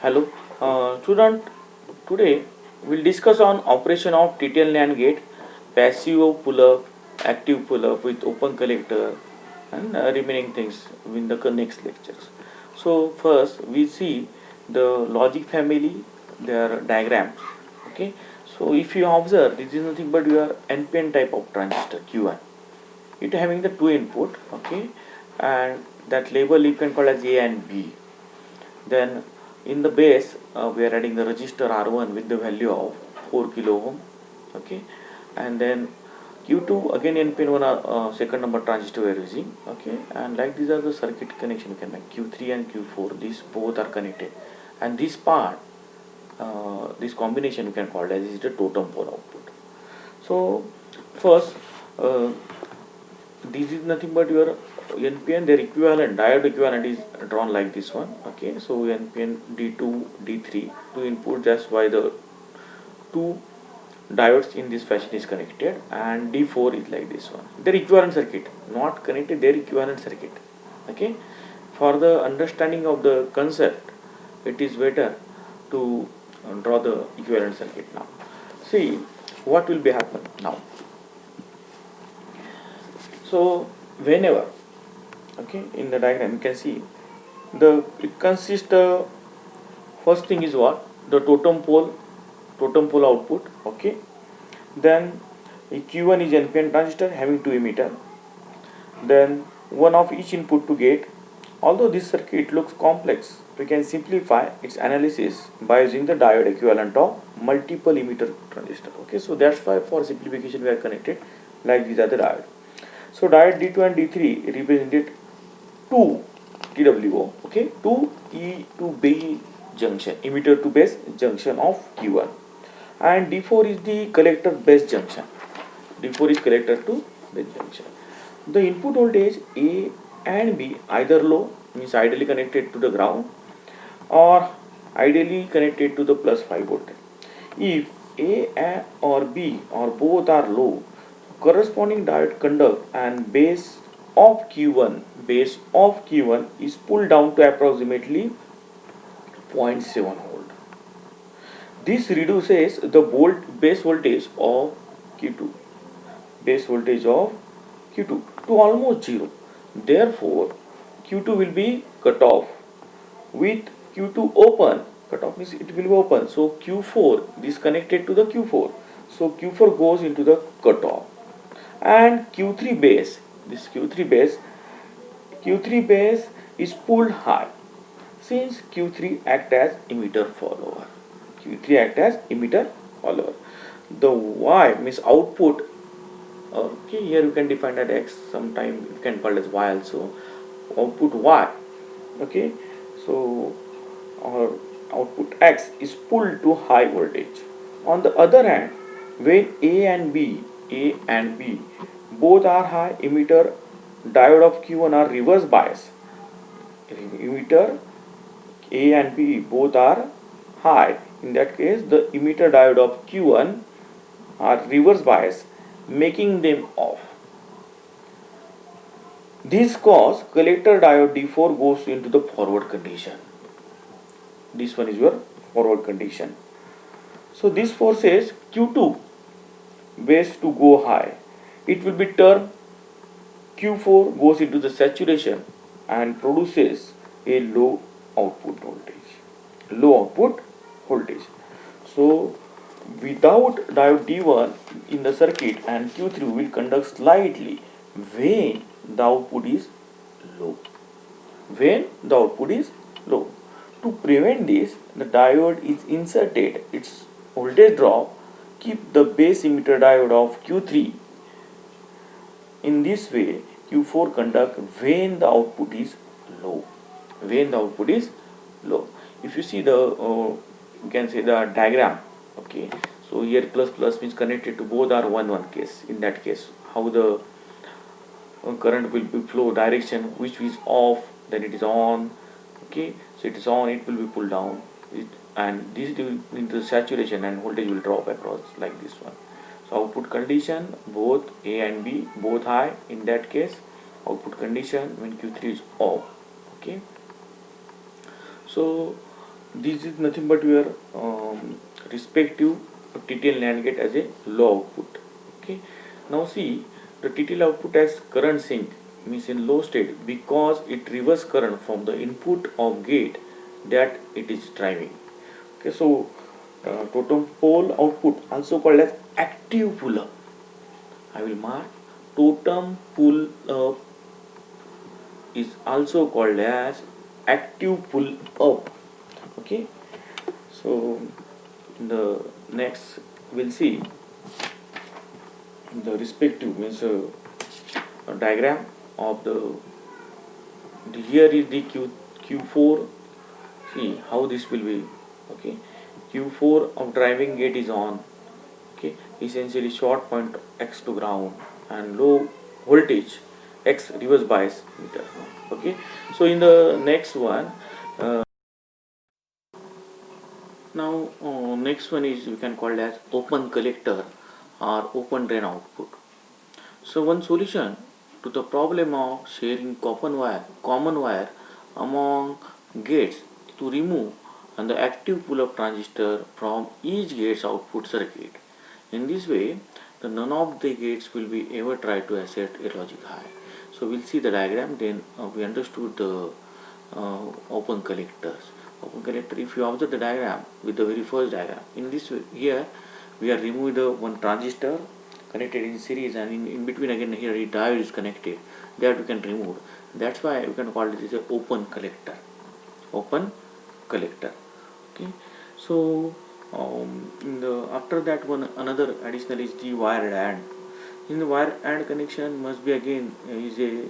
Hello, student. Today we'll discuss on operation of TTL NAND gate, passive pull-up, active pull-up with open collector, and remaining things in the next lectures. So first we see the logic family, their diagrams. Okay. So if you observe, this is nothing but your NPN type of transistor Q1. It having the two input. Okay, and that label you can call as A and B. Then in the base we are adding the resistor R1 with the value of 4 kilo ohm. Okay, and then Q2 again NPN one second number transistor we are using. Okay, and like these are the circuit connection you can make Q3 and Q4. These both are connected, and this part this combination you can call as is the totem pole output. So first uh, this is nothing but your NPN, their equivalent, diode equivalent is drawn like this one. Okay, so NPN D2, D3, two input, that's why the two diodes in this fashion is connected, and D4 is like this one. Their equivalent circuit, not connected, their equivalent circuit. Okay, for the understanding of the concept, it is better to draw the equivalent circuit now. See what will be happen now. So whenever, okay, in the diagram you can see the it consists first thing is what, the totem pole output. Okay, then Q1 is NPN transistor having two emitter, then one of each input to gate. Although this circuit looks complex, we can simplify its analysis by using the diode equivalent of multiple emitter transistor. Okay, so that's why for simplification we are connected like these are the diode. So diode D2 and D3 represented two TWO, okay, two E to B junction, emitter to base junction of Q1, and D4 is the collector base junction. D4 is collector to base junction. The input voltage A and B either low, means ideally connected to the ground, or ideally connected to the plus 5 voltage. If A or B or both are low, corresponding diode conduct and base of Q1 is pulled down to approximately 0.7 volt. This reduces the base voltage of Q2 base voltage of Q2 to almost zero. Therefore, Q2 will be cut off. With Q2 open, cut off means it will be open. So Q4 is connected to the Q4. So Q4 goes into the cutoff. And Q3 base is pulled high, since Q3 act as emitter follower. Q3 act as emitter follower. The Y means output. Okay, here you can define that X, sometime you can call as Y also. Output Y. Okay, so our output X is pulled to high voltage. On the other hand, when A and B both are high, emitter diode of Q1 are reverse bias. Emitter A and B both are high. In that case, the emitter diode of Q1 are reverse bias, making them off. This cause collector diode D4 goes into the forward condition. This one is your forward condition. So this forces Q2 base to go high. It will be turned, Q4 goes into the saturation and produces a low output voltage. Low output voltage. So without diode D1 in the circuit, and Q3 will conduct slightly when the output is low. When the output is low. To prevent this, the diode is inserted its voltage drop, keep the base emitter diode of Q3. In this way, Q4 conduct when the output is low. When the output is low. If you see the, you can say the diagram. Okay. So here plus plus means connected to both are one case. In that case, how the current will be flow direction, which is off, then it is on. Okay, so it is on, it will be pulled down, and this will into saturation and voltage will drop across like this one. So output condition, both A and B both high. In that case, output condition when Q3 is off. Okay, so This is nothing but your respective TTL NAND gate as a low output. Okay. Now see, the TTL output has current sink, means in low state, because it reverse current from the input of gate that it is driving. Okay, so totem pole output also called as active pull up. I will mark totem pull up is also called as active pull up. Okay, so the next we'll see the respective means a diagram of the here is the Q4. See how this will be. Okay, Q4 of driving gate is on. Okay, essentially short point X to ground and low voltage X reverse bias meter. Okay, so in the next one, now next one is we can call it as open collector or open drain output. So one solution to the problem of sharing common wire among gates to remove and the active pull-up transistor from each gate's output circuit. In this way, the none of the gates will be ever try to set a logic high. So we'll see the diagram. Then we understood the open collectors. Open collector. If you observe the diagram with the very first diagram, in this way, here we are removing the one transistor connected in series, and in between again here a diode is connected, that we can remove. That's why we can call it as a open collector. Open collector. Okay, so after that one another additional is the wired AND. In the wire AND connection must be again is a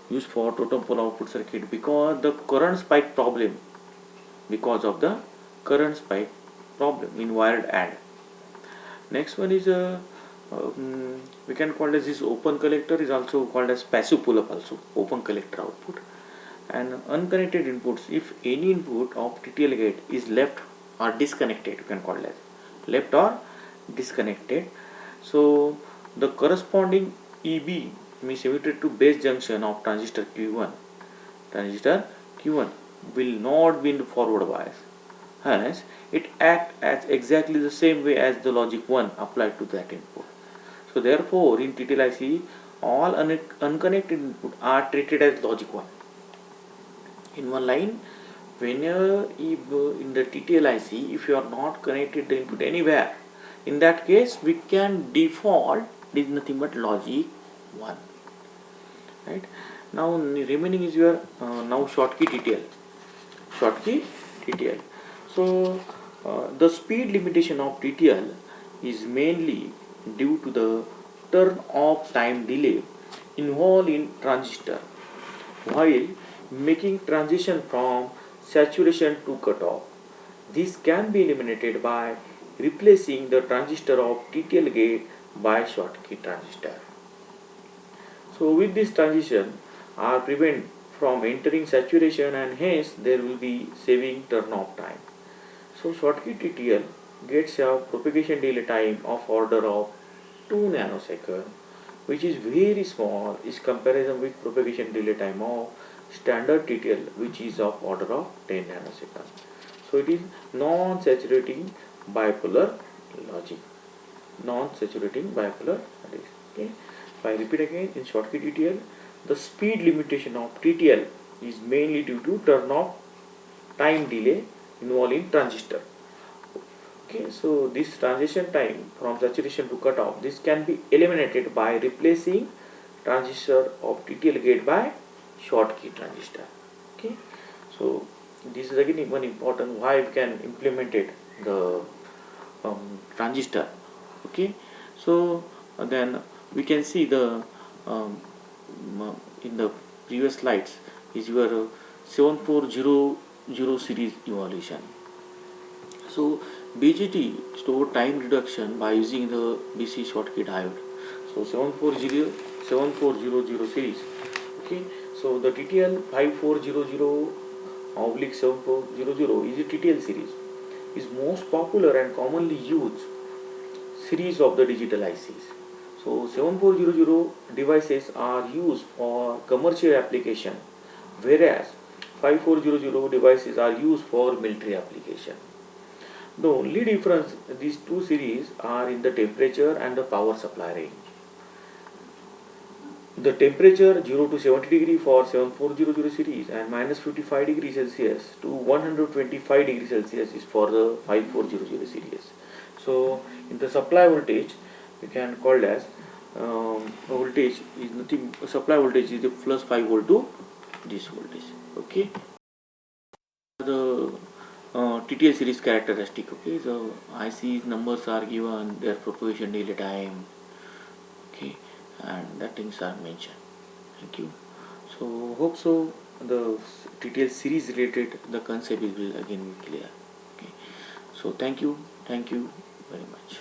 used for totem pole output circuit because the current spike problem, because of the current spike problem in wired AND. Next one is a we can call as this open collector is also called as passive pull up, also open collector output. And unconnected inputs, if any input of TTL gate is left or disconnected, you can call it as left or disconnected, so the corresponding EB means emitted to base junction of transistor Q1 will not be in forward bias, hence it acts as exactly the same way as the logic 1 applied to that input. So therefore in TTL IC all unconnected input are treated as logic 1. In one line, whenever in the TTL IC, if you are not connected the input anywhere, in that case we can default is nothing but logic 1. Right? Now remaining is your now Schottky TTL. Schottky TTL. So the speed limitation of TTL is mainly due to the turn off time delay involved in transistor while making transition from saturation to cutoff. This can be eliminated by replacing the transistor of TTL gate by Schottky transistor. So with this transition are prevent from entering saturation, and hence there will be saving turn off time. So Schottky TTL gets a propagation delay time of order of 2 nanosecond, which is very small in comparison with propagation delay time of standard TTL, which is of order of 10 nanoseconds. So it is non-saturating bipolar logic. Non-saturating bipolar logic. Okay. If I repeat again, in Schottky TTL, the speed limitation of TTL is mainly due to turn off time delay involved in transistor. Okay, so this transition time from saturation to cutoff, this can be eliminated by replacing transistor of TTL gate by Schottky transistor. Okay, so this is again one important why we can implement it the transistor. Okay, so then we can see the in the previous slides is your 7400 series evolution. So BJT store time reduction by using the BC Schottky diode. So 7400 series. Okay. So the TTL 5400/7400 is a TTL series. Is most popular and commonly used series of the digital ICs. So 7400 devices are used for commercial application, whereas 5400 devices are used for military application. The only difference these two series are in the temperature and the power supply range. The temperature 0 to 70 degree for 7400 series and minus 55 degree Celsius to 125 degree Celsius is for the 5400 series. So in the supply voltage we can call as voltage is nothing, supply voltage is the plus 5 volt to this voltage. Okay, the TTL series characteristic. Okay, so IC numbers are given, their propagation delay time. Okay, and the things are mentioned. Thank you. So hope so the TTL series related the concept will again be clear. Okay, so thank you very much.